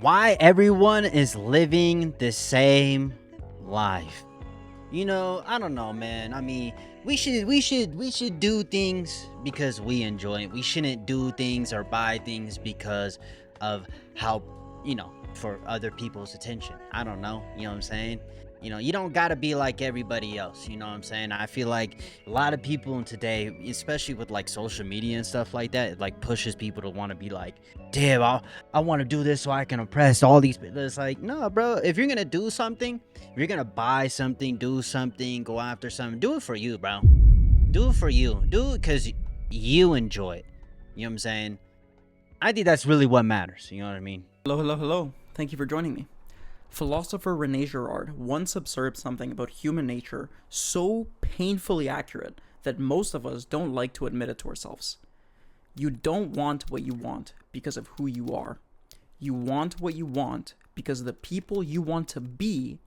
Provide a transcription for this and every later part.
Why everyone is living the same life. I don't know, man. I mean, we should do things because we enjoy it. We shouldn't do things or buy things because of how, for other people's attention. I don't know. You know what I'm saying? You don't got to be like everybody else. You know what I'm saying? I feel like a lot of people in today, especially with like social media and stuff like that, it like pushes people to want to be like, damn, I want to do this so I can impress all these people. It's like, no, bro, if you're going to do something, if you're gonna buy something, do something, go after something, do it for you, bro. Do it for you. Do it because you enjoy it. You know what I'm saying? I think that's really what matters. You know what I mean? Hello, hello, hello. Thank you for joining me. Philosopher Rene Girard once observed something about human nature so painfully accurate that most of us don't like to admit it to ourselves. You don't want what you want because of who you are. You want what you want because the people you want to be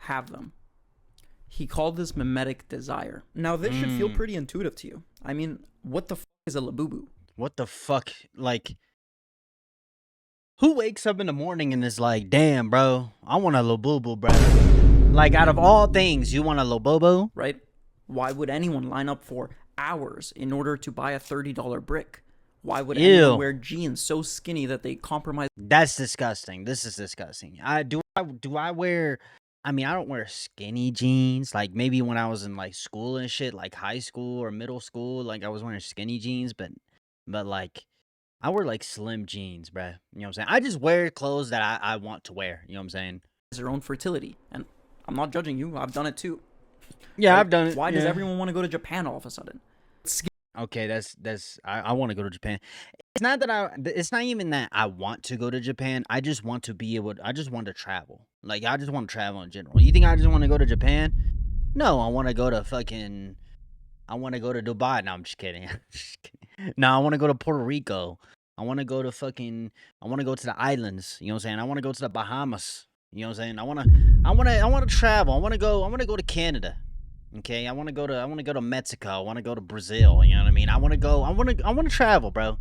have them. He called this mimetic desire. Now, this should feel pretty intuitive to you. I mean, what the f is a labubu? What the fuck? Like, who wakes up in the morning and is like, damn, bro, I want a Labubu, bro? Like, out of all things, you want a Labubu? Right? Why would anyone line up for hours in order to buy a $30 brick? Why would anyone wear jeans so skinny that they compromise? That's disgusting. This is disgusting. I wear, I mean, I don't wear skinny jeans. Like maybe when I was in like school and shit, like high school or middle school, like I was wearing skinny jeans, but like I wear like slim jeans, bruh. You know what I'm saying? I just wear clothes that I want to wear. You know what I'm saying? Their own fertility. And I'm not judging you. I've done it too. Yeah, Right? I've done it. Why does yeah. everyone want to go to Japan all of a sudden? Okay, I want to go to Japan. It's not even that I want to go to Japan. I just want to be able I just want to travel. Like I just want to travel in general. You think I just want to go to Japan? No, I want to go to fucking I want to go to Dubai. No, I'm just kidding. Just kidding. No, I want to go to Puerto Rico. I want to go to I want to go to the islands, you know what I'm saying? I want to go to the Bahamas. You know what I'm saying? I want to travel. I want to go to Canada. Okay, I want to go to Mexico. I want to go to Brazil. You know what I mean? I want to travel, bro.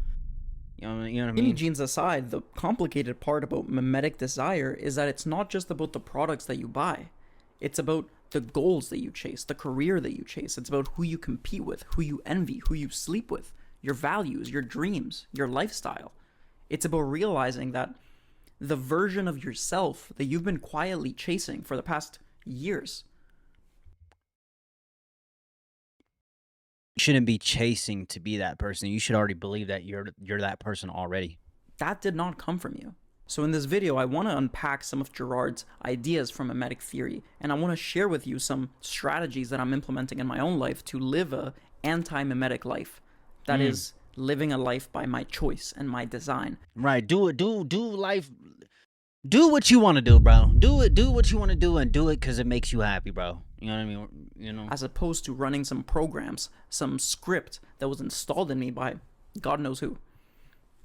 You know what I Skinny mean? jeans aside, the complicated part about mimetic desire is that it's not just about the products that you buy. It's about the goals that you chase, the career that you chase. It's about who you compete with, who you envy, who you sleep with, your values, your dreams, your lifestyle. It's about realizing that the version of yourself that you've been quietly chasing for the past years. You shouldn't be chasing to be that person. You should already believe that you're that person already. That did not come from you. So in this video, I want to unpack some of Girard's ideas from mimetic theory, and I want to share with you some strategies that I'm implementing in my own life to live a anti-mimetic life. That is living a life by my choice and my design. Right. Do life. Do what you want to do, bro. Do what you want to do and do it because it makes you happy, bro. You know what I mean? As opposed to running some programs, some script that was installed in me by God knows who.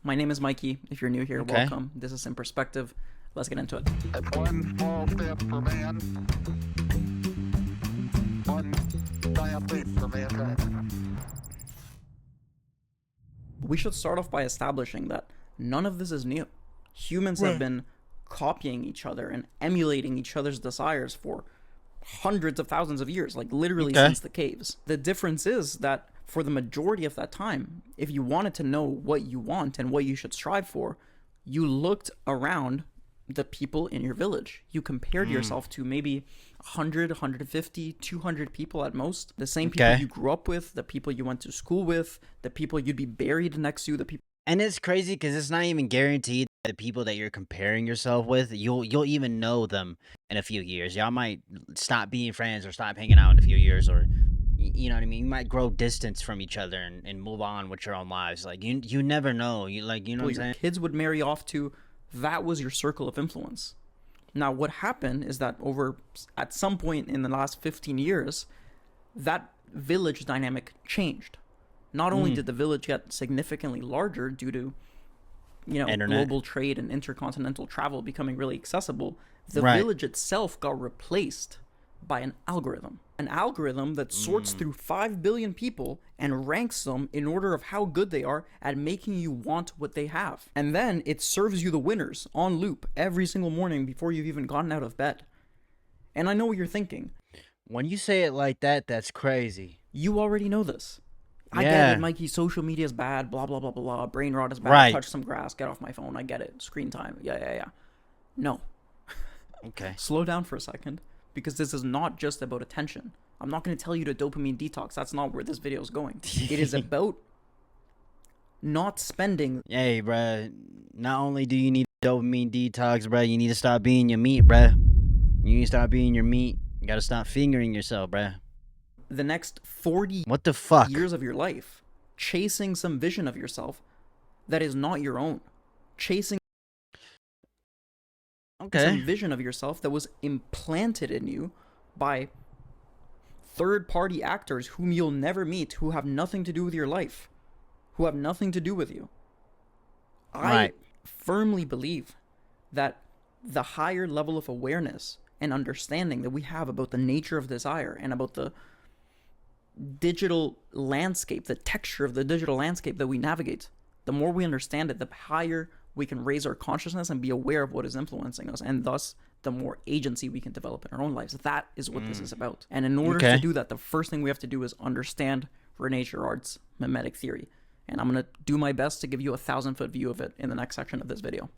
My name is Mikey. If you're new here, welcome. This is In Perspective. Let's get into it. One small step for man, one giant leap for mankind. We should start off by establishing that none of this is new. Humans have been copying each other and emulating each other's desires for hundreds of thousands of years, like literally since the caves. The difference is that for the majority of that time, if you wanted to know what you want and what you should strive for, you looked around the people in your village. You compared yourself to maybe 100, 150, 200 people at most. The same people you grew up with, the people you went to school with, the people you'd be buried next to, the people. And it's crazy because it's not even guaranteed that the people that you're comparing yourself with, you'll even know them in a few years. Y'all might stop being friends or stop hanging out in a few years, or you know what I mean. You might grow distance from each other and move on with your own lives. Like you never know. You know what I'm saying? Kids would marry off to. That was your circle of influence. Now, what happened is that at some point in the last 15 years, that village dynamic changed. Not only did the village get significantly larger due to, Internet. global trade and intercontinental travel becoming really accessible, the village itself got replaced by an algorithm. An algorithm that sorts through 5 billion people and ranks them in order of how good they are at making you want what they have. And then it serves you the winners on loop every single morning before you've even gotten out of bed. And I know what you're thinking. When you say it like that, that's crazy. You already know this. I Yeah. get it, Mikey. Social media is bad. Blah, blah, blah, blah, blah. Brain rot is bad. Right. Touch some grass. Get off my phone. I get it. Screen time. Yeah. No. Okay. Slow down for a second, because this is not just about attention. I'm not going to tell you to dopamine detox. That's not where this video is going. It is about not spending. Hey, bruh. Not only do you need dopamine detox, bruh, you need to stop being your meat, bruh. You need to stop being your meat. You gotta stop fingering yourself, bruh. The next 40 What the fuck? years of your life chasing some vision of yourself that is not your own. Chasing Okay. some vision of yourself that was implanted in you by third-party actors whom you'll never meet, who have nothing to do with your life, who have nothing to do with you. Right. I firmly believe that the higher level of awareness and understanding that we have about the nature of desire and about the digital landscape, the texture of the digital landscape that we navigate, the more we understand it, the higher we can raise our consciousness and be aware of what is influencing us, and thus the more agency we can develop in our own lives. That is what this is about. And in order to do that, the first thing we have to do is understand Rene Girard's mimetic theory. And I'm going to do my best to give you a 1,000-foot view of it in the next section of this video.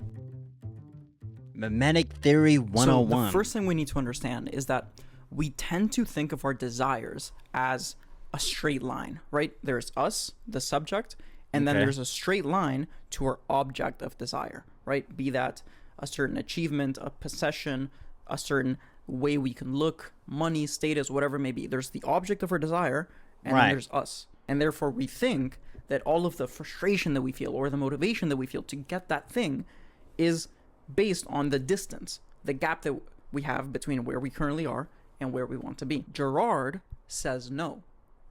Mimetic Theory 101. So the first thing we need to understand is that we tend to think of our desires as a straight line, right? There's us, the subject, and then Okay. there's a straight line to our object of desire, right? Be that a certain achievement, a possession, a certain way we can look, money, status, whatever it may be. There's the object of our desire, and Right. then there's us. And therefore we think that all of the frustration that we feel or the motivation that we feel to get that thing is based on the distance, the gap that we have between where we currently are and where we want to be. Girard says no.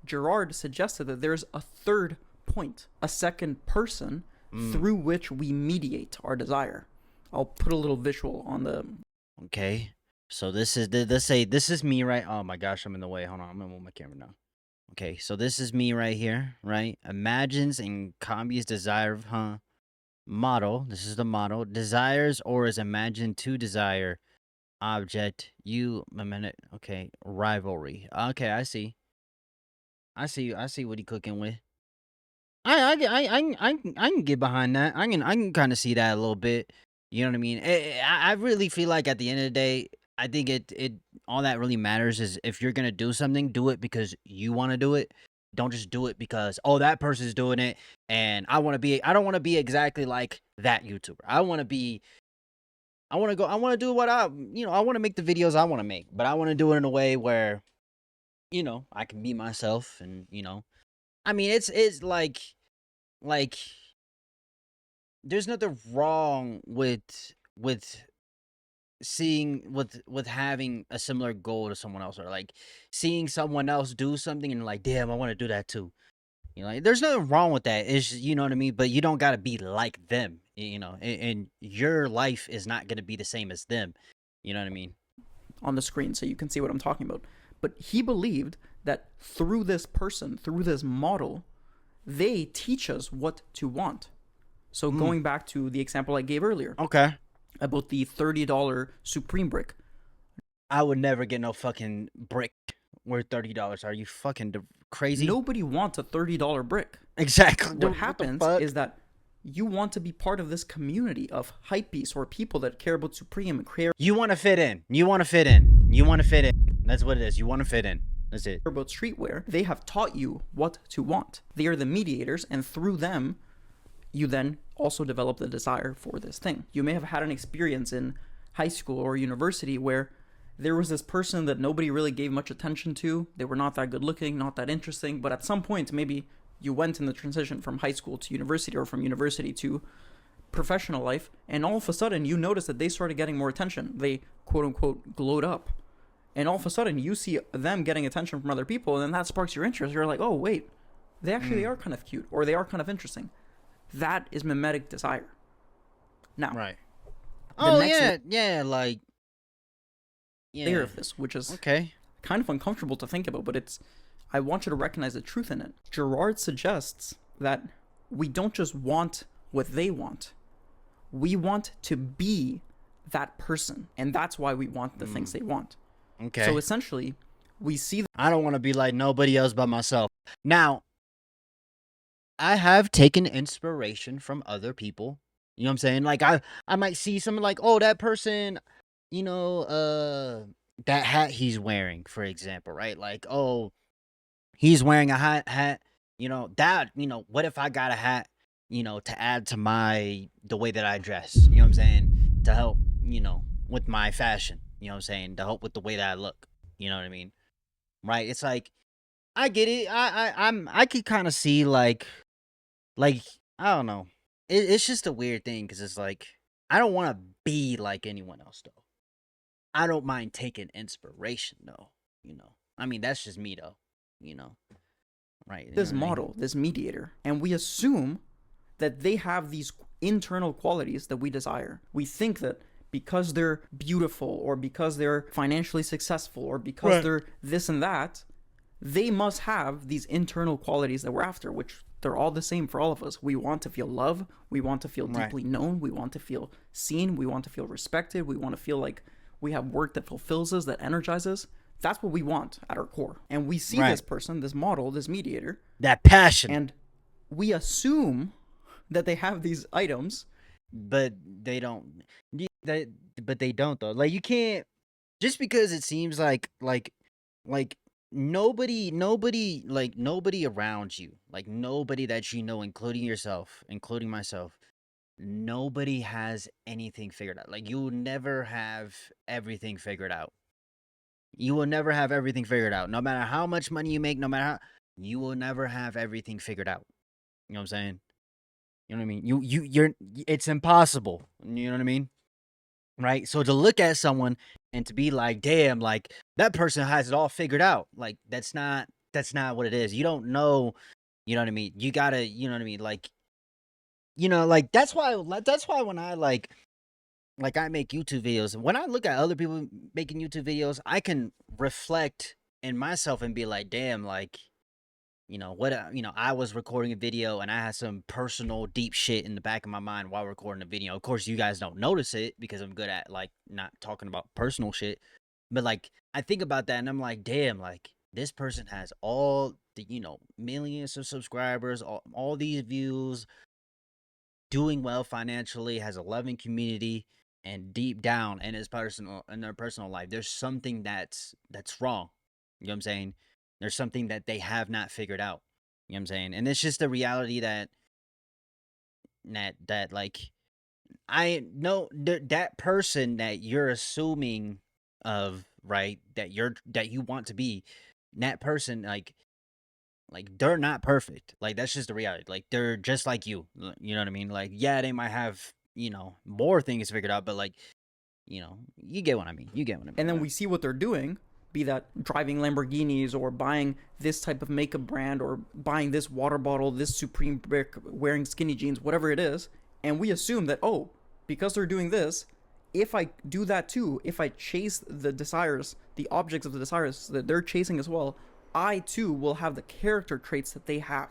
Girard suggested that there's a third point, a second person through which we mediate our desire. I'll put a little visual on the... Okay. So this is let's say this is me, right? Oh my gosh, I'm in the way. Hold on, I'm gonna move my camera now. Okay, so this is me right here, right? Imagines and copies desire, model. This is the model. Desires or is imagined to desire object. You a minute. Okay, rivalry. Okay, I see. I see what he cooking with. I can get behind that. I can kind of see that a little bit. You know what I mean? I really feel like at the end of the day, I think it all that really matters is if you're gonna do something, do it because you want to do it. Don't just do it because that person's doing it and I don't want to be exactly like that YouTuber. I want to do what I want to make the videos I want to make, but I want to do it in a way where I can be myself and I mean it's like there's nothing wrong with seeing with having a similar goal to someone else, or like seeing someone else do something and like, damn, I want to do that too. Like, there's nothing wrong with that. It's just, you know what I mean? But you don't got to be like them, and your life is not going to be the same as them. You know what I mean? on the screen so you can see what I'm talking about. But he believed that through this person, through this model, they teach us what to want. So going back to the example I gave earlier Okay. about the $30 Supreme brick. I would never get no fucking brick worth $30. Are you fucking crazy? Nobody wants a $30 brick. Exactly. What happens is that you want to be part of this community of hypebeasts or people that care about Supreme and care You want to fit in. You want to fit in. You want to fit in. That's what it is. You want to fit in. That's it. about streetwear. They have taught you what to want. They are the mediators, and through them, you then also develop the desire for this thing. You may have had an experience in high school or university where there was this person that nobody really gave much attention to. They were not that good looking, not that interesting, but at some point, maybe you went in the transition from high school to university or from university to professional life, and all of a sudden you notice that they started getting more attention. They quote unquote glowed up. And all of a sudden you see them getting attention from other people, and then that sparks your interest. You're like, oh wait, they actually are kind of cute, or they are kind of interesting. That is mimetic desire. Now, Right. the Oh, next yeah. Like. layer Yeah. of this, which is Okay. kind of uncomfortable to think about, but I want you to recognize the truth in it. Girard suggests that we don't just want what they want. We want to be that person. And that's why we want the things they want. Okay. So essentially, we see I don't want to be like nobody else but myself. Now, I have taken inspiration from other people. You know what I'm saying? Like I might see someone like, oh, that person, that hat he's wearing, for example, right? Like, oh, he's wearing a hat, what if I got a hat, to add to the way that I dress, you know what I'm saying? To help, with my fashion, you know what I'm saying? To help with the way that I look, you know what I mean? Right? It's like, I get it. I could kind of see like, I don't know. It's just a weird thing because it's like, I don't want to be like anyone else though. I don't mind taking inspiration though, I mean, that's just me though, right? this model, this mediator, and we assume that they have these internal qualities that we desire. We think that because they're beautiful or because they're financially successful or because they're this and that, they must have these internal qualities that we're after, which they're all the same for all of us. We want to feel love. We want to feel deeply known. We want to feel seen. We want to feel respected. We want to feel like we have work that fulfills us, that energizes. That's what we want at our core. And we see this person, this model, this mediator. That passion. And we assume that they have these items. But they don't. But they don't though. Like you can't, just because it seems like nobody around you, like nobody that including yourself, including myself, nobody has anything figured out. Like you will never have everything figured out. You will never have everything figured out. No matter how much money you make, you will never have everything figured out. You know what I'm saying? You know what I mean? It's impossible. You know what I mean? Right? So to look at someone and to be like, damn, like that person has it all figured out. Like that's not what it is. You don't know, you know what I mean? You gotta, you know what I mean? Like, that's why when I like I make YouTube videos, when I look at other people making YouTube videos, I can reflect in myself and be like, damn, like, I was recording a video and I had some personal deep shit in the back of my mind while recording the video. Of course, you guys don't notice it because I'm good at like not talking about personal shit. But like, I think about that and I'm like, damn, like this person has all the, millions of subscribers, all these views, doing well financially, has a loving community, and deep down in their personal life, there's something that's wrong. You know what I'm saying? There's something that they have not figured out. You know what I'm saying? And it's just the reality that like, I know that person that you're assuming of, right, that you want to be, that person, like they're not perfect. Like that's just the reality. Like they're just like you. You know what I mean? Like, yeah, they might have, more things figured out, but like, you get what I mean. And then we see what they're doing, be that driving Lamborghinis or buying this type of makeup brand or buying this water bottle, this Supreme brick, wearing skinny jeans, whatever it is. And we assume that, oh, because they're doing this, if I do that too, if I chase the desires, the objects of the desires that they're chasing as well, I too will have the character traits that they have.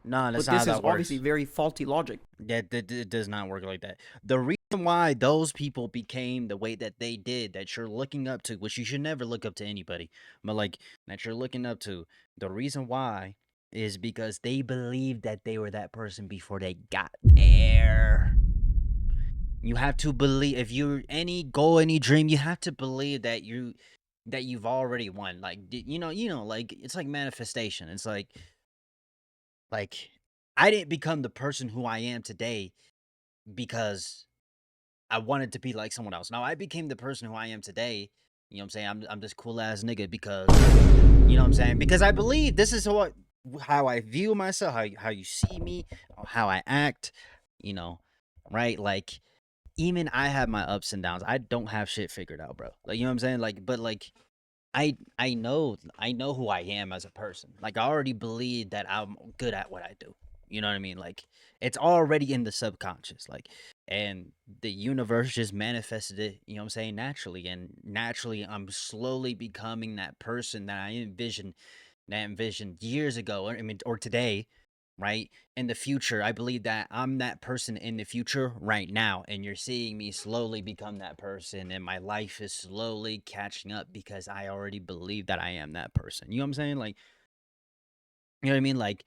No, that's but not this how is that works. obviously very faulty logic. Yeah, it does not work like that. The reason why those people became the way that they did, that you're looking up to, which you should never look up to anybody, but like that you're looking up to, the reason why is because they believed that they were that person before they got there. You have to believe, if you're any goal, any dream, you have to believe that you've already won. Like, like it's like manifestation. It's like I didn't become the person who I am today because I wanted to be like someone else. Now I became the person who I am today. You know what I'm saying? I'm this cool ass nigga because, you know what I'm saying? Because I believe this is how I view myself, how you see me, how I act, right? Like, even I have my ups and downs. I don't have shit figured out, bro. Like, you know what I'm saying? Like, but like, I know who I am as a person. Like, I already believe that I'm good at what I do. You know what I mean? Like, it's already in the subconscious. Like, and the universe just manifested it, you know what I'm saying, naturally. And naturally, I'm slowly becoming that person that I envisioned years ago, or I mean, or today, right? In the future, I believe that I'm that person in the future right now, and you're seeing me slowly become that person, and my life is slowly catching up because I already believe that I am that person. You know what I'm saying? Like, you know what I mean? Like,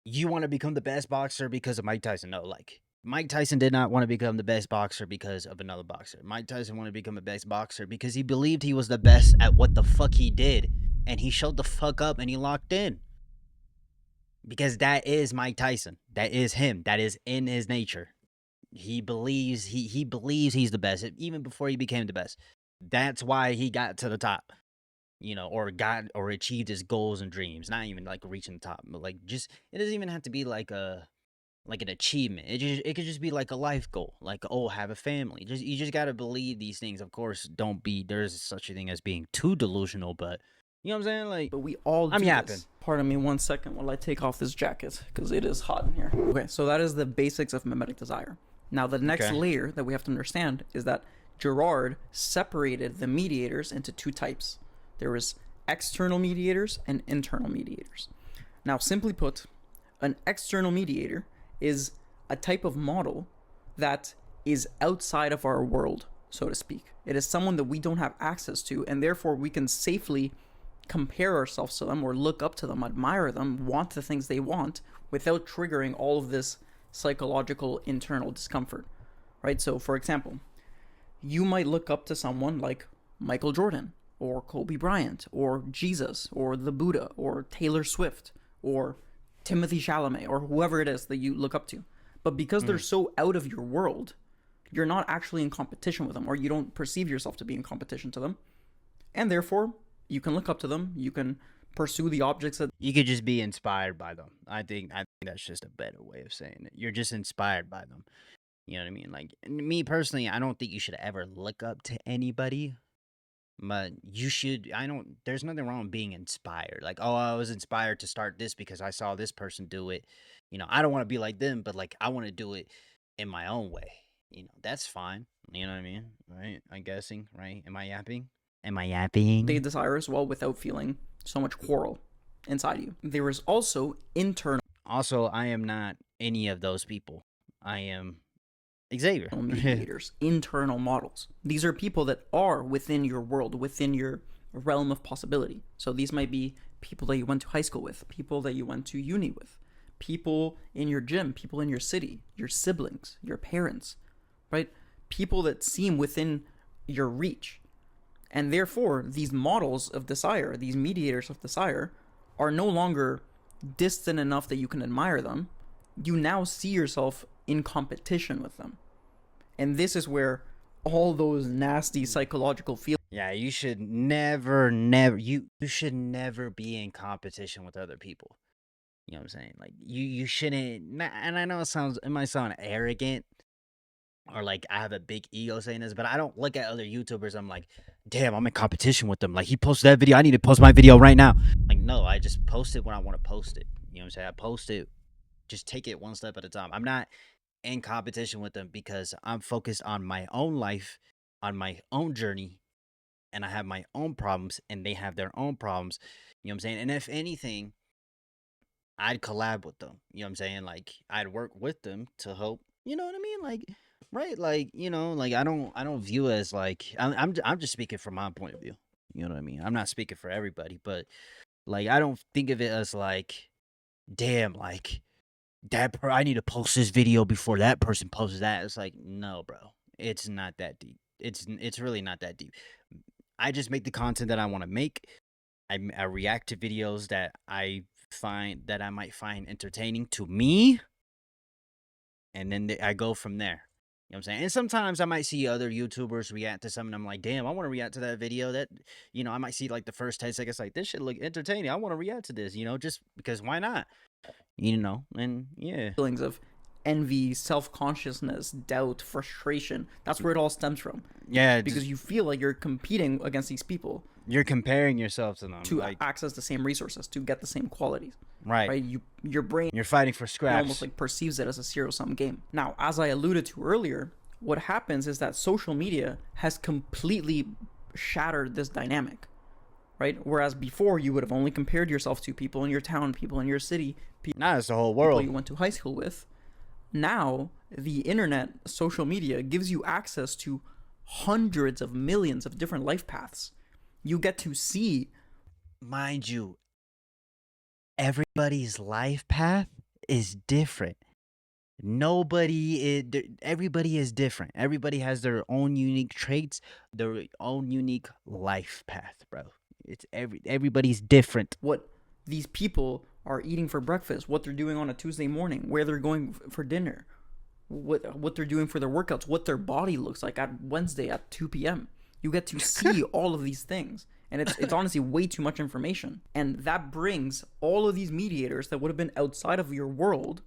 you want to become the best boxer because of Mike Tyson. No, like Mike Tyson did not want to become the best boxer because of another boxer. Mike Tyson wanted to become the best boxer because he believed he was the best at what the fuck he did. And he showed the fuck up and he locked in. Because that is Mike Tyson. That is him. That is in his nature. He believes he believes he's the best, even before he became the best. That's why he got to the top, you know, or got or achieved his goals and dreams. Not even like reaching the top, but like just it doesn't even have to be like an achievement. It could just be like a life goal, like, oh, have a family. Just you just gotta believe these things. Of course, don't be there's such a thing as being too delusional, but you know what I'm saying? Like, But we all do I'm yapping. this. Pardon me 1 second while I take off this jacket, because it is hot in here. Okay, so that is the basics of mimetic desire. Now, the next Okay. layer that we have to understand is that Girard separated the mediators into two types. There is external mediators and internal mediators. Now, simply put, an external mediator is a type of model that is outside of our world, so to speak. It is someone that we don't have access to, and therefore we can safely compare ourselves to them or look up to them, admire them, want the things they want without triggering all of this psychological internal discomfort, right? So, for example, you might look up to someone like Michael Jordan or Kobe Bryant or Jesus or the Buddha or Taylor Swift or Timothy Chalamet or whoever it is that you look up to. But because they're so out of your world, you're not actually in competition with them, or you don't perceive yourself to be in competition to them. And therefore, you can look up to them, you can pursue the objects that You could just be inspired by them. I think that's just a better way of saying it. You're just inspired by them. You know what I mean? Like me personally, I don't think you should ever look up to anybody, but you should. I don't. There's nothing wrong with being inspired. Like, oh, I was inspired to start this because I saw this person do it. You know, I don't want to be like them, but like I want to do it in my own way. You know, that's fine. You know what I mean? Right? I'm guessing. Right? Am I yapping? Am I yapping? they desire as well without feeling so much quarrel inside you. There is also internal Also, I am not any of those people. I am Xavier. mediators, internal models. These are people that are within your world, within your realm of possibility. So these might be people that you went to high school with, people that you went to uni with, people in your gym, people in your city, your siblings, your parents, right? People that seem within your reach. And therefore, these models of desire, these mediators of desire, are no longer distant enough that you can admire them. You now see yourself in competition with them. And this is where all those nasty psychological feelings Yeah, you should you should never be in competition with other people. You know what I'm saying? Like you shouldn't. And I know it might sound arrogant, or like I have a big ego saying this, but I don't look at other YouTubers. I'm like, damn, I'm in competition with them. Like he posted that video, I need to post my video right now. Like no, I just post it when I want to post it. You know what I'm saying? I post it, just take it one step at a time. I'm not in competition with them because I'm focused on my own life, on my own journey, and I have my own problems and they have their own problems. You know what I'm saying? And if anything, I'd collab with them. You know what I'm saying? Like I'd work with them to help. You know what I mean? Like right? Like you know, like I don't view it as like I'm just speaking from my point of view. You know what I mean? I'm not speaking for everybody, but like I don't think of it as like, damn, like I need to post this video before that person posts that. It's like no, bro. It's not that deep. It's really not that deep. I just make the content that I want to make. I react to videos that I might find entertaining to me, and then I go from there. You know what I'm saying? And sometimes I might see other YouTubers react to something. I'm like, damn, I want to react to that video. That I might see like the first 10 seconds, like this should look entertaining. I want to react to this. Just because why not? And yeah. of envy, self-consciousness, doubt, frustration. That's where it all stems from. Yeah, Because you feel like you're competing against these people you're comparing yourself to them, to like, access the same resources, to get the same qualities. right. Right? Your brain You're fighting for scraps. almost like perceives it as a zero-sum game. Now, as I alluded to earlier, what happens is that social media has completely shattered this dynamic, right? Whereas before you would have only compared yourself to people in your town, people in your city, Now it's the whole people world. you went to high school with. Now, the internet, social media, gives you access to hundreds of millions of different life paths. You get to see, Mind you, everybody's life path is different. Everybody is different. Everybody has their own unique traits, their own unique life path, bro. It's everybody's different. what these people are eating for breakfast, what they're doing on a Tuesday morning, where they're going for dinner, what they're doing for their workouts, what their body looks like at Wednesday at 2 p.m. You get to see all of these things. And it's honestly way too much information. And that brings all of these mediators that would have been outside of your world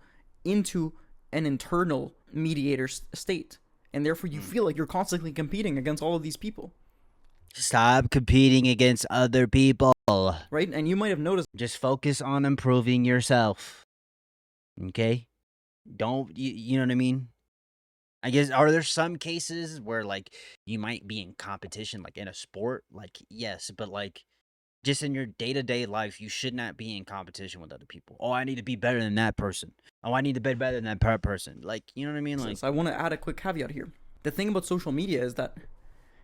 into an internal mediator state. And therefore you feel like you're constantly competing against all of these people. Stop competing against other people. Right? And you might have noticed, Just focus on improving yourself. Okay? Don't you know what I mean? I guess, are there some cases where, like, you might be in competition, like in a sport? Like, yes, but like just in your day-to-day life, you should not be in competition with other people. Oh, I need to be better than that person. Oh, I need to be better than that person. Like, you know what I mean? Like, I want to add a quick caveat here. The thing about social media is that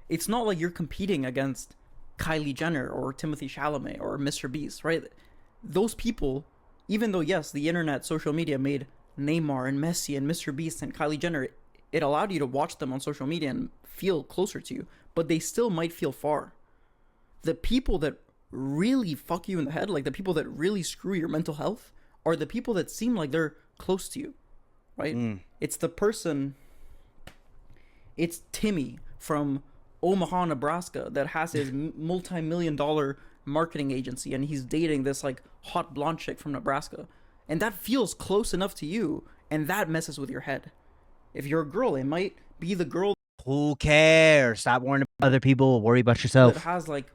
it's not like you're competing against Kylie Jenner or Timothy Chalamet or Mr. Beast, right? Those people, even though, yes, the internet, social media made Neymar and Messi and Mr. Beast and Kylie Jenner, it allowed you to watch them on social media and feel closer to you, but they still might feel far. The people that really fuck you in the head, like the people that really screw your mental health, are the people that seem like they're close to you, right? It's the person, it's Timmy from Omaha, Nebraska, that has his multi-million dollar marketing agency, and he's dating this like hot blonde chick from Nebraska, and that feels close enough to you, and that messes with your head. If you're a girl, it might be the girl who cares? Stop worrying about other people. Worry about that yourself. has like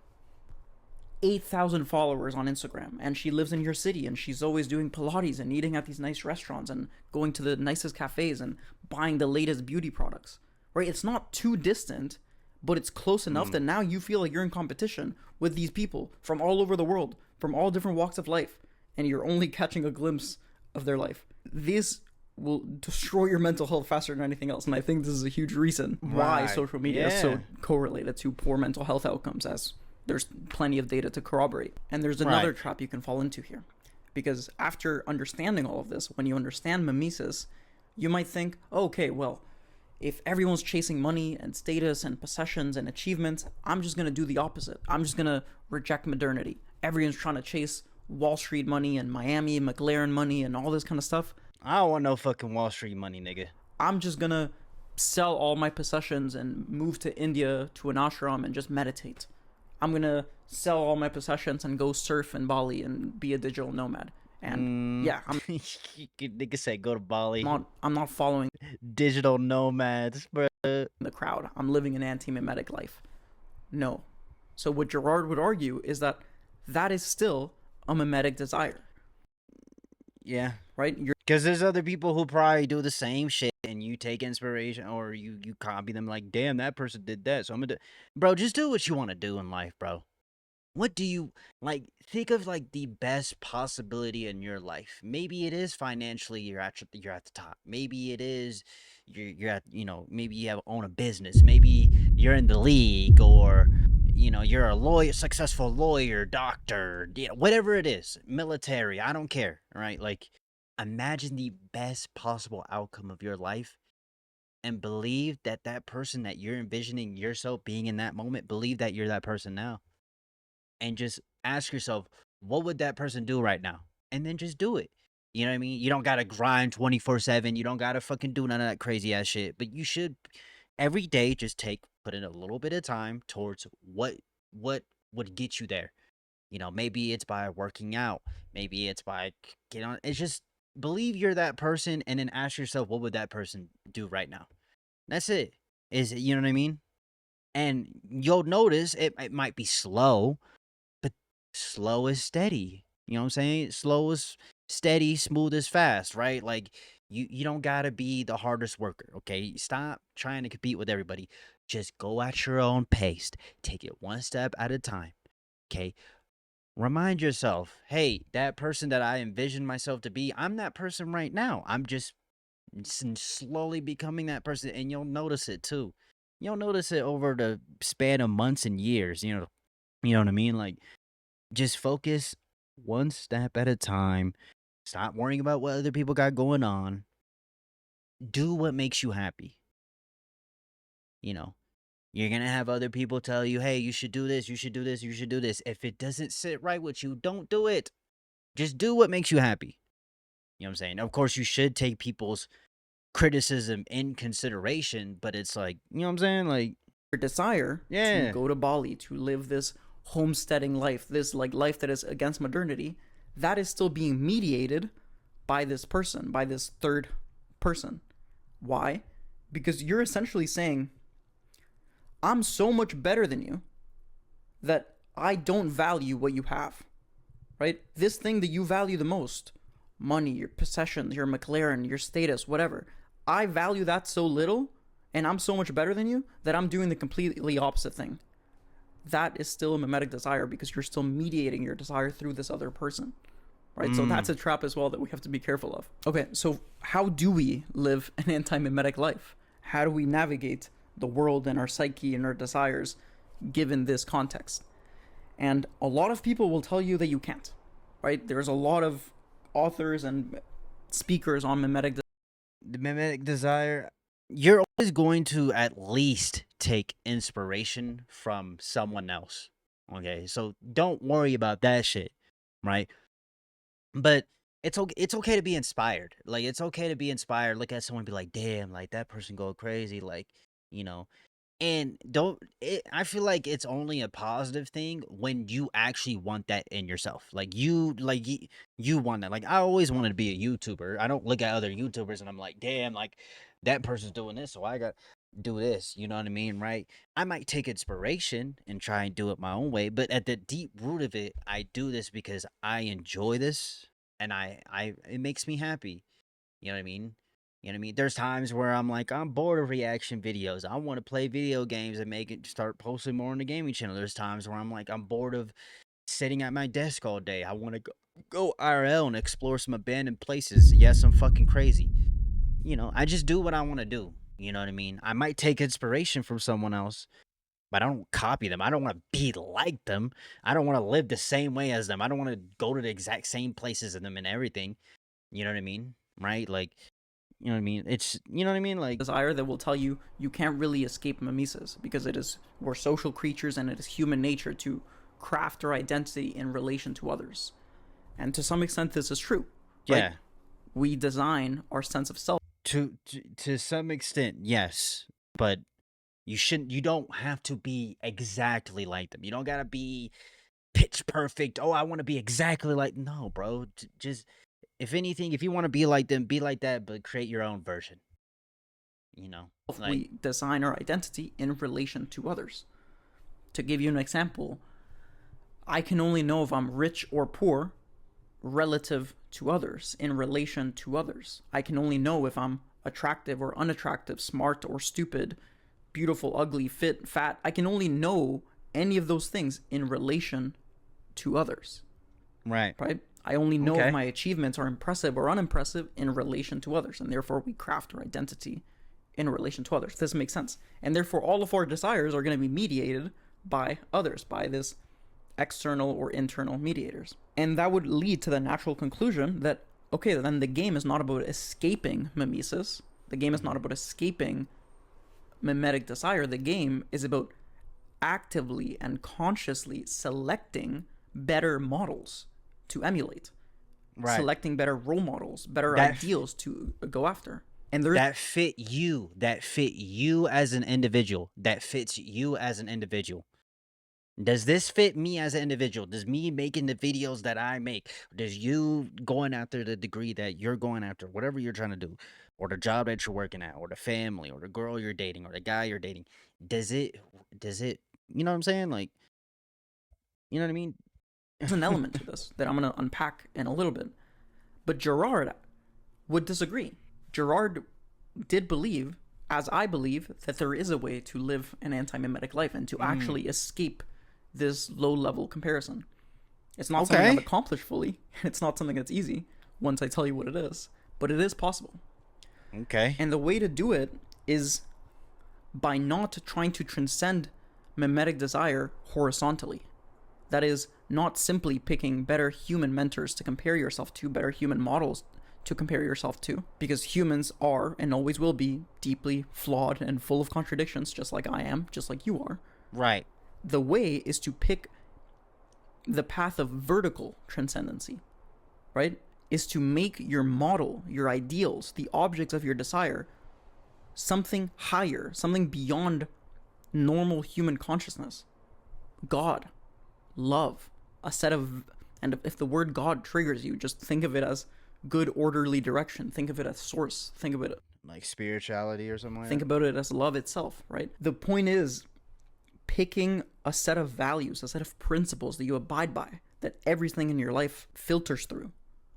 8,000 followers on Instagram, and she lives in your city, and she's always doing Pilates and eating at these nice restaurants and going to the nicest cafes and buying the latest beauty products, right? It's not too distant, but it's close enough that now you feel like you're in competition with these people from all over the world, from all different walks of life, and you're only catching a glimpse of their life. This will destroy your mental health faster than anything else, and I think this is a huge reason why Right. social media is Yeah. so correlated to poor mental health outcomes, as there's plenty of data to corroborate. And there's another Right. trap you can fall into here, because after understanding all of this, when you understand mimesis, you might think, oh, okay, well, if everyone's chasing money and status and possessions and achievements, I'm just going to do the opposite. I'm just going to reject modernity. Everyone's trying to chase Wall Street money and Miami McLaren money and all this kind of stuff. I don't want no fucking Wall Street money, nigga. I'm just going to sell all my possessions and move to India to an ashram and just meditate. I'm going to sell all my possessions and go surf in Bali and be a digital nomad. And yeah, I'm Nigga say go to Bali. not following Digital nomads, bro. the crowd. I'm living an anti-mimetic life. No. So what Gerard would argue is that that is still a mimetic desire, Yeah. right? Because there's other people who probably do the same shit, and you take inspiration, or you copy them. Like, damn, that person did that, so I'm gonna do. Bro, just do what you want to do in life, bro. What do you like? Think of like the best possibility in your life. Maybe it is financially you're at the top. Maybe it is you're at, maybe you own a business. Maybe you're in the league, or you're a lawyer, successful lawyer, doctor, whatever it is, military. I don't care. Right? Like, imagine the best possible outcome of your life, and believe that that person that you're envisioning yourself being in that moment, believe that you're that person now. And just ask yourself, what would that person do right now? And then just do it. You know what I mean? You don't gotta grind 24/7. You don't gotta fucking do none of that crazy ass shit. But you should every day just put in a little bit of time towards what would get you there. Maybe it's by working out. Maybe it's by getting on. It's just believe you're that person, and then ask yourself, what would that person do right now? That's it. Is it, you know what I mean? And you'll notice it might be slow, but slow is steady. You know what I'm saying? Slow is steady, smooth is fast, right? Like you don't gotta be the hardest worker, okay? Stop trying to compete with everybody. Just go at your own pace. Take it one step at a time. Okay. Remind yourself, hey, that person that I envisioned myself to be, I'm that person right now. I'm just slowly becoming that person, and you'll notice it too. You'll notice it over the span of months and years. You know what I mean? Like, just focus one step at a time. Stop worrying about what other people got going on. Do what makes you happy. You know, you're going to have other people tell you, hey, you should do this, you should do this, you should do this. If it doesn't sit right with you, don't do it. Just do what makes you happy. You know what I'm saying? Of course, you should take people's criticism in consideration, but it's like, you know what I'm saying? Like, your desire to go to Bali, to live this homesteading life, this like life that is against modernity, that is still being mediated by this person, by this third person. Why? Because you're essentially saying, I'm so much better than you that I don't value what you have, right? This thing that you value the most, money, your possessions, your McLaren, your status, whatever, I value that so little, and I'm so much better than you that I'm doing the completely opposite thing. That is still a mimetic desire because you're still mediating your desire through this other person, right? So that's a trap as well that we have to be careful of. Okay, so how do we live an anti-mimetic life? How do we navigate the world and our psyche and our desires given this context? And a lot of people will tell you that you can't, right? There's a lot of authors and speakers on mimetic. The mimetic desire, you're always going to at least take inspiration from someone else. Okay, so don't worry about that shit, right? But it's okay to be inspired. Like, it's okay to be inspired. Look at someone and be like, damn, like that person go crazy, like, you know. And I feel like it's only a positive thing when you actually want that in yourself. Like you want that. Like, I always wanted to be a YouTuber. I don't look at other YouTubers and I'm like, damn, like that person's doing this, so I got to do this. You know what I mean, right? I might take inspiration and try and do it my own way, but at the deep root of it, I do this because I enjoy this and I it makes me happy. You know what I mean? You know what I mean? There's times where I'm like, I'm bored of reaction videos. I want to play video games and start posting more on the gaming channel. There's times where I'm like, I'm bored of sitting at my desk all day. I want to go IRL and explore some abandoned places. Yes, I'm fucking crazy. You know, I just do what I want to do. You know what I mean? I might take inspiration from someone else, but I don't copy them. I don't want to be like them. I don't want to live the same way as them. I don't want to go to the exact same places as them and everything. You know what I mean? Right? Like, you know what I mean? It's, you know what I mean? Like, desire that will tell you you can't really escape mimesis because we're social creatures and it is human nature to craft our identity in relation to others. And to some extent, this is true. Right? yeah. We design our sense of self. To some extent, yes. But you don't have to be exactly like them. You don't gotta be pitch perfect. Oh, I want to be exactly like, no, bro. Just, if anything, if you want to be like them, be like that, but create your own version. You know, like, We design our identity in relation to others. To give you an example, I can only know if I'm rich or poor relative to others, in relation to others. I can only know if I'm attractive or unattractive, smart or stupid, beautiful, ugly, fit, fat. I can only know any of those things in relation to others. right. I only know Okay. if my achievements are impressive or unimpressive in relation to others, and therefore we craft our identity in relation to others. This makes sense. And therefore all of our desires are going to be mediated by others, by this external or internal mediators. And that would lead to the natural conclusion that, okay, then the game is not about escaping mimesis. The game is not about escaping mimetic desire. The game is about actively and consciously selecting better models to emulate, Right. selecting better role models, better That- ideals to go after. And there's That fit you as an individual. That fits you as an individual. Does this fit me as an individual? Does me making the videos that I make, does you going after the degree that you're going after, whatever you're trying to do, or the job that you're working at, or the family, or the girl you're dating, or the guy you're dating, does it, you know what I'm saying? Like, you know what I mean? There's an element to this that I'm going to unpack in a little bit. But Gerard would disagree. Gerard did believe, as I believe, that there is a way to live an anti-mimetic life and to actually escape this low-level comparison. It's not something I've accomplished fully. It's not something that's easy once I tell you what it is. But it is possible. Okay. And the way to do it is by not trying to transcend mimetic desire horizontally. That is, not simply picking better human mentors to compare yourself to, better human models to compare yourself to, because humans are and always will be deeply flawed and full of contradictions, just like I am, just like you are. Right. The way is to pick the path of vertical transcendency, right? Is to make your model, your ideals, the objects of your desire, something higher, something beyond normal human consciousness. God, love, a set of, and if the word God triggers you, just think of it as good, orderly direction. Think of it as source. Think of it like spirituality or something like think that. about it as love itself, right? The point is picking a set of values, a set of principles that you abide by, that everything in your life filters through,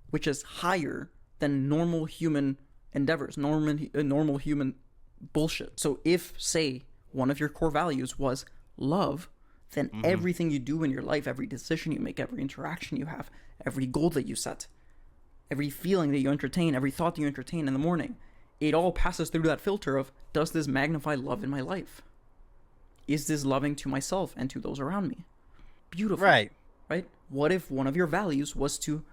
which is higher than normal human endeavors, normal human bullshit. So if, say, one of your core values was love, then everything you do in your life, every decision you make, every interaction you have, every goal that you set, every feeling that you entertain, every thought that you entertain in the morning, it all passes through that filter of, does this magnify love in my life? Is this loving to myself and to those around me? Beautiful. Right. Right? What if one of your values was to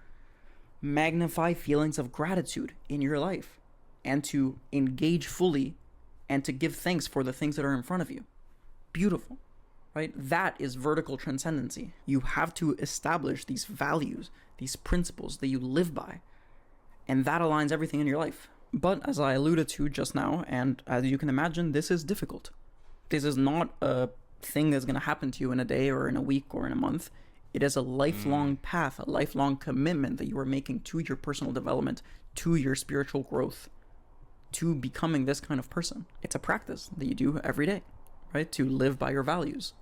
magnify feelings of gratitude in your life and to engage fully and to give thanks for the things that are in front of you? Beautiful. Right? That is vertical transcendency. You have to establish these values, these principles that you live by, and that aligns everything in your life. But as I alluded to just now, and as you can imagine, this is difficult. This is not a thing that's going to happen to you in a day or in a week or in a month. It is a lifelong path, a lifelong commitment that you are making to your personal development, to your spiritual growth, to becoming this kind of person. It's a practice that you do every day, right? To live by your values,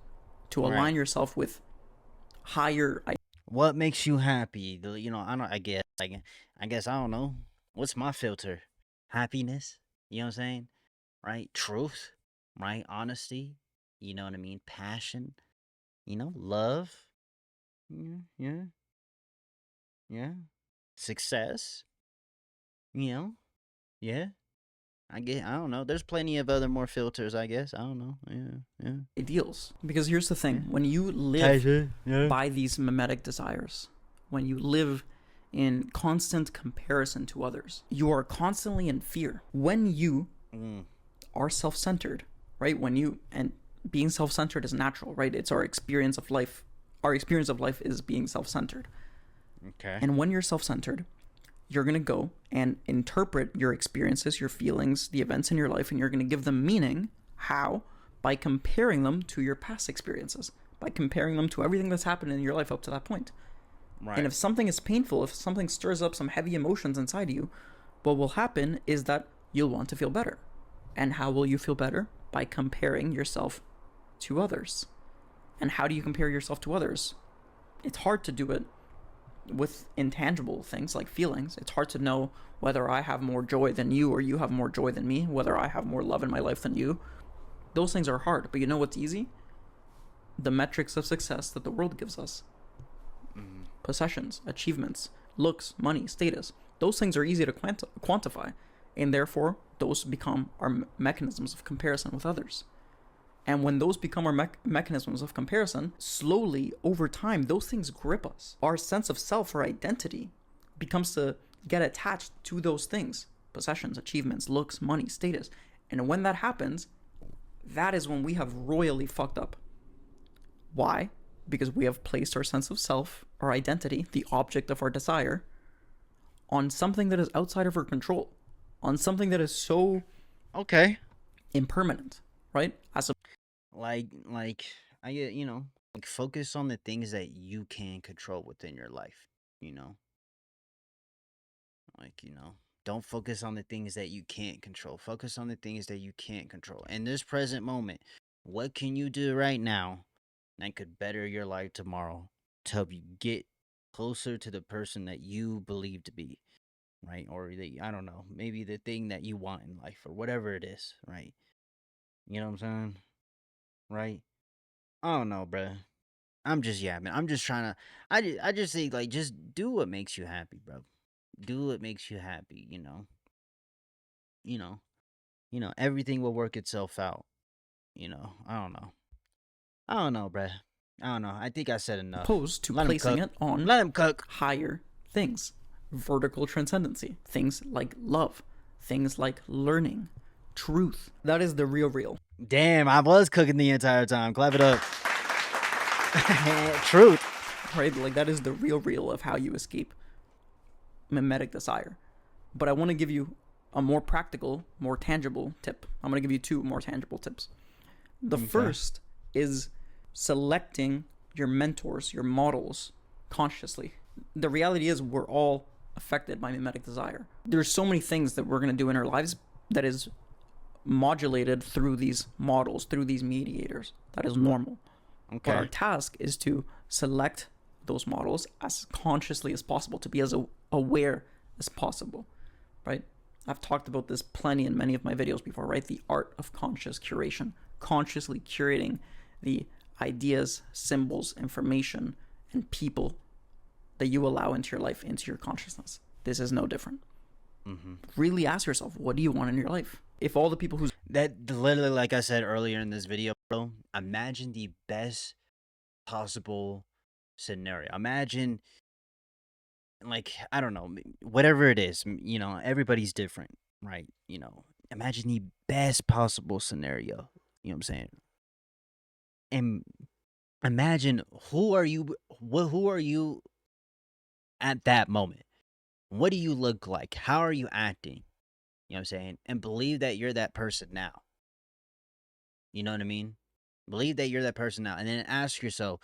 to align yourself with higher. What makes you happy? You know, I guess I don't know. What's my filter? Happiness. You know what I'm saying? Right? Truth. Right? Honesty. You know what I mean? Passion. You know, love. Yeah. Success. You know. Yeah. I don't know. There's plenty of other more filters, I guess. I don't know. Yeah. Ideals. Because here's the thing. When you live by these mimetic desires, when you live in constant comparison to others, you are constantly in fear. When you are self-centered, right? And being self-centered is natural, right? It's our experience of life. Our experience of life is being self-centered. Okay. And when you're self-centered, you're going to go and interpret your experiences, your feelings, the events in your life, and you're going to give them meaning. How? By comparing them to your past experiences, by comparing them to everything that's happened in your life up to that point. Right. And if something is painful, if something stirs up some heavy emotions inside you, what will happen is that you'll want to feel better. And how will you feel better? By comparing yourself to others. And how do you compare yourself to others? It's hard to do it with intangible things like feelings. It's hard to know whether I have more joy than you or you have more joy than me, whether I have more love in my life than you. Those things are hard, but you know what's easy? The metrics of success that the world gives us. Possessions, achievements, looks, money, status. Those things are easy to quantify, and therefore those become our mechanisms of comparison with others. And when those become our mechanisms of comparison, slowly, over time, those things grip us. Our sense of self or identity becomes to get attached to those things. Possessions, achievements, looks, money, status. And when that happens, that is when we have royally fucked up. Why? Because we have placed our sense of self, our identity, the object of our desire, on something that is outside of our control. On something that is so impermanent, right? As a like I get, Like, focus on the things that you can control within your life, you know? Like, don't focus on the things that you can't control. Focus on the things that you can't control. In this present moment, what can you do right now that could better your life tomorrow to help you get closer to the person that you believe to be, right? Or I don't know, maybe the thing that you want in life or whatever it is, right? You know what I'm saying? Right? I don't know, bruh. I'm just yapping. I'm just trying to. I just think like just do what makes you happy, bro. Do what makes you happy. You know. Everything will work itself out. I don't know. I don't know, bruh. I don't know. I think I said enough. Opposed to Let him placing cook. it on Let him cook. higher things, vertical transcendency, things like love, things like learning, truth. That is the real. Damn, I was cooking the entire time. Clap it up. Truth. Right? Like, that is the real of how you escape mimetic desire. But I want to give you a more practical, more tangible tip. I'm going to give you 2 more tangible tips. The first is selecting your mentors, your models consciously. The reality is we're all affected by mimetic desire. There's so many things that we're going to do in our lives that is modulated through these models, through these mediators. That is normal. Okay. But our task is to select those models as consciously as possible, to be as aware as possible, right? I've talked about this plenty in many of my videos before, right? The art of conscious curation, consciously curating the ideas, symbols, information, and people that you allow into your life, into your consciousness. This is no different. Really ask yourself, what do you want in your life? If all the people who's... That literally, like I said earlier in this video, bro, imagine the best possible scenario. Imagine, like, I don't know, whatever it is, everybody's different, right? Imagine the best possible scenario. You know what I'm saying? And imagine who are you at that moment? What do you look like? How are you acting? You know what I'm saying? And believe that you're that person now. You know what I mean? Believe that you're that person now. And then ask yourself,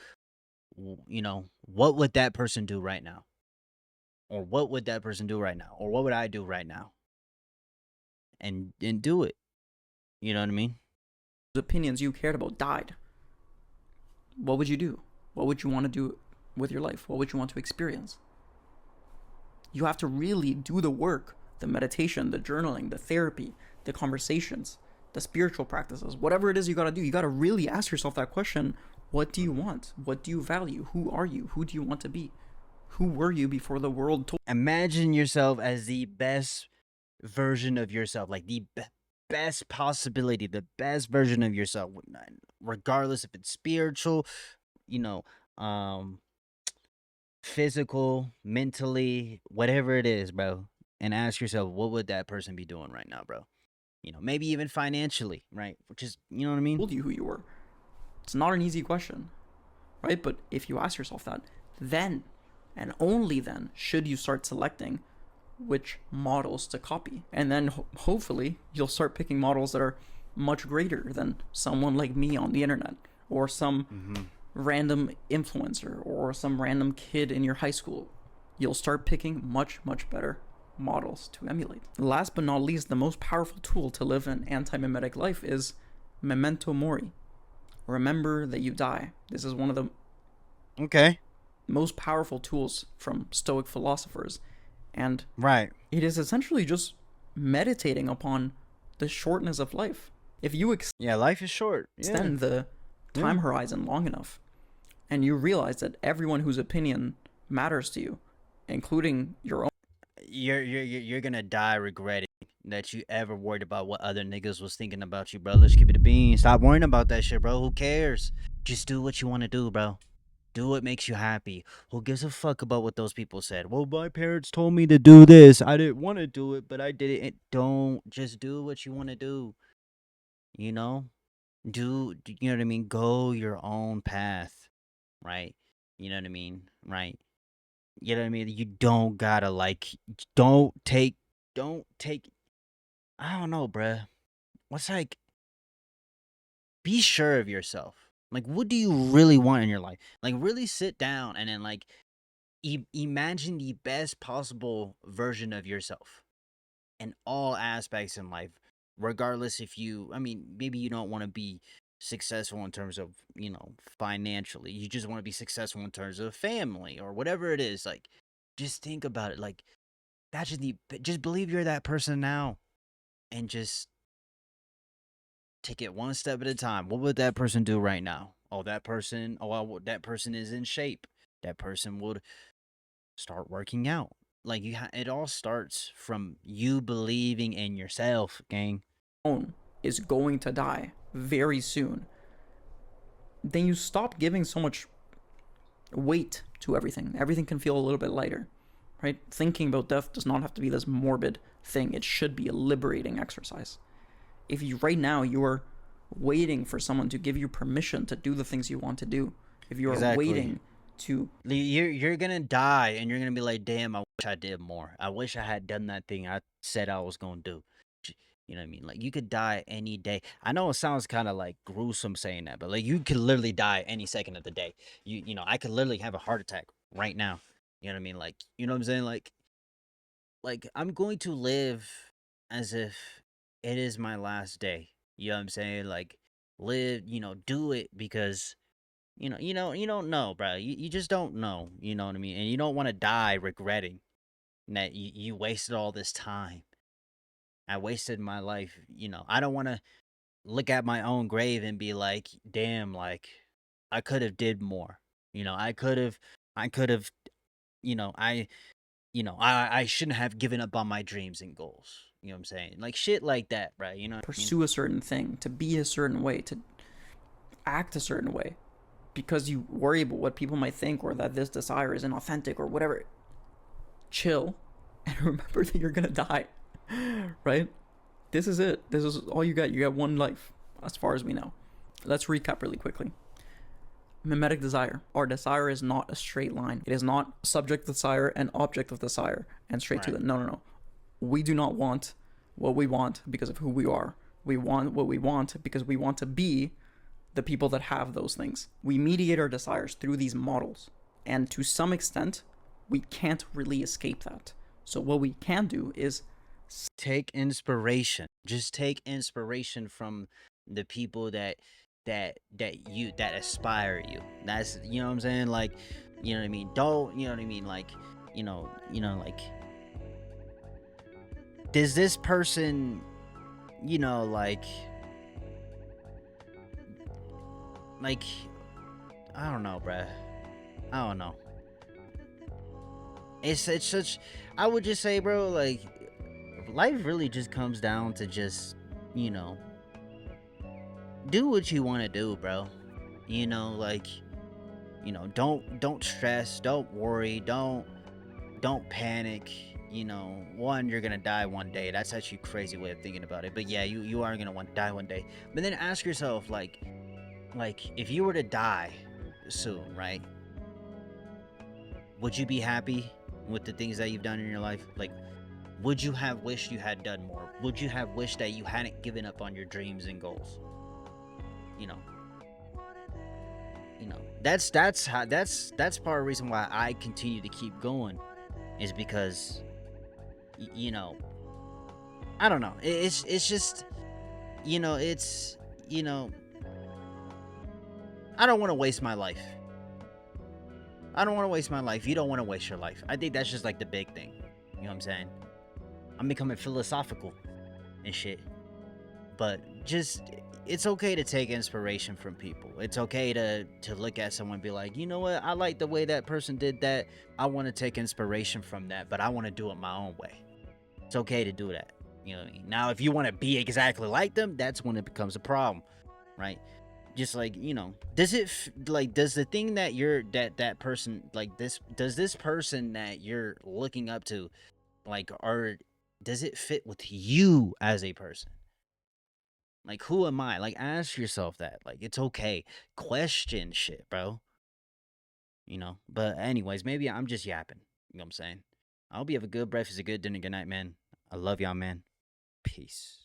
what would that person do right now? Or what would that person do right now? Or what would I do right now? And do it. You know what I mean? opinions you cared about died, what would you do? What would you want to do with your life? What would you want to experience? You have to really do the work, the meditation, the journaling, the therapy, the conversations, the spiritual practices, whatever it is you got to do. You got to really ask yourself that question. What do you want? What do you value? Who are you? Who do you want to be? Who were you before the world told? Imagine yourself as the best version of yourself, like the best possibility, the best version of yourself, regardless if it's spiritual, you know, physical, mentally, whatever it is, bro. And ask yourself, what would that person be doing right now, bro? Maybe even financially, right? Which is, you know what I mean? Told you who you were. It's not an easy question, right? But if you ask yourself that, then and only then should you start selecting which models to copy. And then hopefully you'll start picking models that are much greater than someone like me on the internet, or some random influencer, or some random kid in your high school. You'll start picking much, much better models to emulate. Last but not least, the most powerful tool to live an anti-mimetic life is memento mori. Remember that you die. This is one of the most powerful tools from Stoic philosophers. And right, it is essentially just meditating upon the shortness of life. If you life is short. Extend the time horizon long enough, and you realize that everyone whose opinion matters to you, including your own, you're gonna die regretting that you ever worried about what other niggas was thinking about you, bro. Let's keep it a bean. Stop worrying about that shit, bro. Who cares? Just do what you want to do, bro. Do what makes you happy. Who gives a fuck about what those people said? Well, my parents told me to do this. I didn't want to do it, but I did it. Don't just do what you want to do. You know? You know what I mean? Go your own path, right? You know what I mean? Right? You know what I mean? You don't gotta don't take, I don't know, bruh. What's like, be sure of yourself, Like, what do you really want in your life? Like, really sit down and then like imagine the best possible version of yourself in all aspects in life, regardless if you, I mean, maybe you don't want to be successful in terms of, financially. You just want to be successful in terms of family or whatever it is. Like, just think about it. Like, just believe you're that person now and just take it one step at a time. What would that person do right now? That person is in shape. That person would start working out. Like it all starts from you believing in yourself, gang. Own is going to die very soon, then you stop giving so much weight to everything. Everything can feel a little bit lighter, right? Thinking about death does not have to be this morbid thing. It should be a liberating exercise. If you right now you are waiting for someone to give you permission to do the things you want to do, if you are Exactly. waiting to, you're gonna die and you're gonna be like, damn, I wish I did more. I wish I had done that thing I said I was gonna do. You know what I mean? Like, you could die any day. I know it sounds kind of like gruesome saying that, but like, you could literally die any second of the day. I could literally have a heart attack right now. You know what I mean? Like, you know what I'm saying? Like I'm going to live as if it is my last day. You know what I'm saying? Like, live, do it because you don't know, bro. You just don't know. You know what I mean? And you don't want to die regretting that you wasted all this time. I wasted my life. I don't want to look at my own grave and be like, damn, like I could have did more. I could have, I shouldn't have given up on my dreams and goals. You know what I'm saying? Like shit like that, right? You know what I mean? pursue a certain thing, to be a certain way, to act a certain way, because you worry about what people might think or that this desire is inauthentic or whatever. Chill and remember that you're gonna die, right? This is it. This is all you got. You got one life, as far as we know. Let's recap really quickly. Mimetic desire. Our desire is not a straight line. It is not subject of desire and object of desire and straight to Right. the. No. We do not want what we want because of who we are. We want what we want because we want to be the people that have those things. We mediate our desires through these models. And to some extent, we can't really escape that. So what we can do is Take inspiration. Just take inspiration from the people that aspire you. That's, you know what I'm saying? Like, you know what I mean? Don't, you know what I mean? Like, like, does this person, like, I don't know, bruh. I don't know. It's such, I would just say, bro, like, life really just comes down to just, do what you want to do, bro. Like, don't stress, don't worry, don't panic. One, you're gonna die one day. That's actually a crazy way of thinking about it. But yeah, you are gonna die one day. But then ask yourself, like, if you were to die soon, right? Would you be happy with the things that you've done in your life? Like, would you have wished you had done more? Would you have wished that you hadn't given up on your dreams and goals? You know, that's part of the reason why I continue to keep going, is because, I don't know. It's just, it's, I don't want to waste my life. I don't want to waste my life. You don't want to waste your life. I think that's just like the big thing. You know what I'm saying? I'm becoming philosophical and shit. But just, it's okay to take inspiration from people. It's okay to look at someone and be like, you know what? I like the way that person did that. I want to take inspiration from that, but I want to do it my own way. It's okay to do that. You know what I mean? Now, if you want to be exactly like them, that's when it becomes a problem, right? Just like, does the thing that that person, like, does this person that you're looking up to, like, does it fit with you as a person? Like, who am I? Like, ask yourself that. Like, it's okay. Question shit, bro. But anyways, maybe I'm just yapping. You know what I'm saying? I hope you have a good breakfast, a good dinner, good night, man. I love y'all, man. Peace.